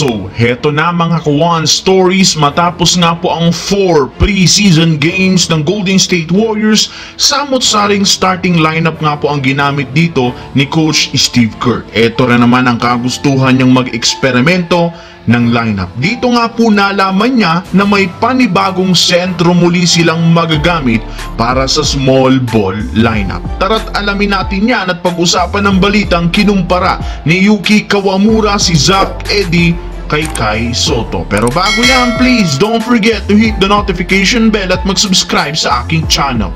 So, heto na mga Kawan Stories, matapos nga po ang 4 preseason games ng Golden State Warriors, samot-saring starting lineup nga po ang ginamit dito ni Coach Steve Kerr. Eto na naman ang kagustuhan niyang mag-eksperimento ng lineup. Dito nga po nalaman niya na may panibagong sentro muli silang magagamit para sa small ball lineup. Tara't alamin natin yan at pag-usapan ng balitang kinumpara ni Yuki Kawamura si Zach Edey kay Kai Sotto. Pero bago yan, please don't forget to hit the notification bell at mag-subscribe sa aking channel.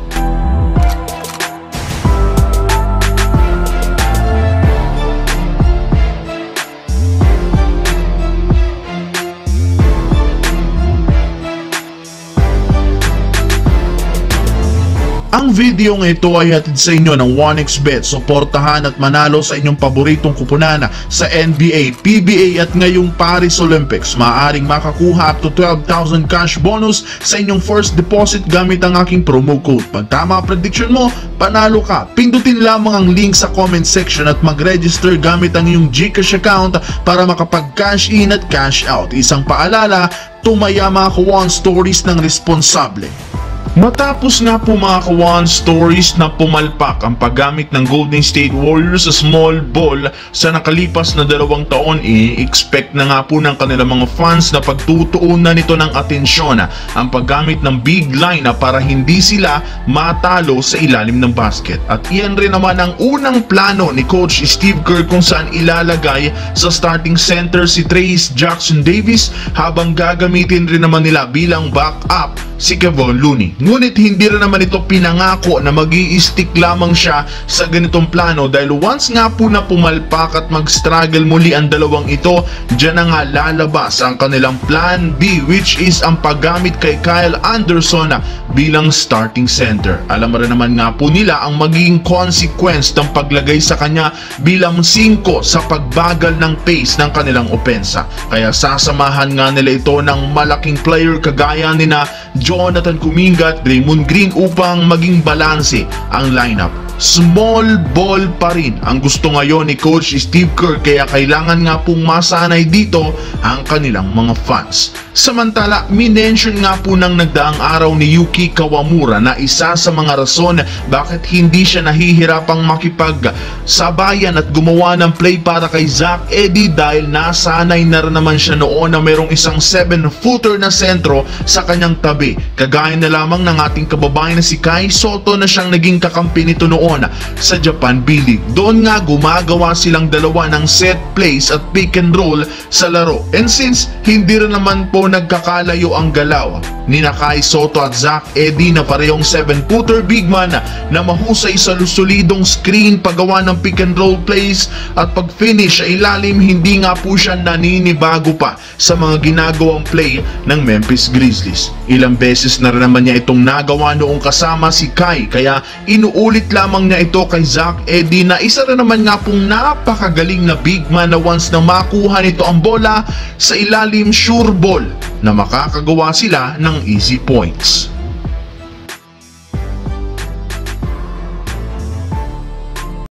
Ang video ng ito ay hatid sa inyo ng 1xBet. Suportahan at manalo sa inyong paboritong kupunan sa NBA, PBA at ngayong Paris Olympics. Maaaring makakuha up to 12,000 cash bonus sa inyong first deposit gamit ang aking promo code. Pag tama ang prediction mo, panalo ka. Pindutin lamang ang link sa comment section at mag-register gamit ang iyong GCash account para makapag-cash in at cash out. Isang paalala, tumaya mga Kawan Stories ng responsable. Matapos nga po mga Kawan Stories na pumalpak ang paggamit ng Golden State Warriors sa small ball sa nakalipas na 2 taon, i-expect na nga po ng kanilang mga fans na pagtutuunan nito ng atensyon ang paggamit ng big lineup para hindi sila matalo sa ilalim ng basket. At iyan rin naman ang unang plano ni Coach Steve Kerr kung saan ilalagay sa starting center si Trayce Jackson-Davis habang gagamitin rin naman nila bilang backup si Kevon Looney. Ngunit hindi rin naman ito pinangako na mag-i-stick lamang siya sa ganitong plano dahil once nga po na pumalpak at mag-struggle muli ang dalawang ito, dyan na nga lalabas ang kanilang plan B, which is ang paggamit kay Kyle Anderson bilang starting center. Alam rin naman nga po nila ang magiging consequence ng paglagay sa kanya bilang 5 sa pagbagal ng pace ng kanilang opensa. Kaya sasamahan nga nila ito ng malaking player kagaya ni na Jonathan Kuminga at Draymond Green upang maging balanse ang lineup. Small ball pa rin ang gusto ngayon ni Coach Steve Kerr, kaya kailangan nga pong masanay dito ang kanilang mga fans. Samantala, minention nga po ng nagdaang araw ni Yuki Kawamura na isa sa mga rason bakit hindi siya nahihirapang makipagsabayan at gumawa ng play para kay Zach Edey dahil nasanay na rin naman siya noon na mayroong isang 7-footer na sentro sa kanyang tabi. Kagaya na lamang ng ating kababayan na si Kai Sotto na siyang naging kakampi nito noon sa Japan B-League. Doon nga gumagawa silang dalawa ng set plays at pick and roll sa laro. And since hindi rin naman po nagkakalayo ang galaw ni Kai Sotto at Zach Edey na parehong 7-footer big man na mahusay sa solidong screen, paggawa ng pick and roll plays at pag-finish sa ilalim, hindi nga po siya naninibago pa sa mga ginagawang play ng Memphis Grizzlies. Ilang beses na rin naman niya itong nagawa noong kasama si Kai, kaya inuulit lamang niya ito kay Zach Edey na isa rin naman nga pong napakagaling na big man na once na makuha nito ang bola sa ilalim, sure ball na makakagawa sila ng easy points.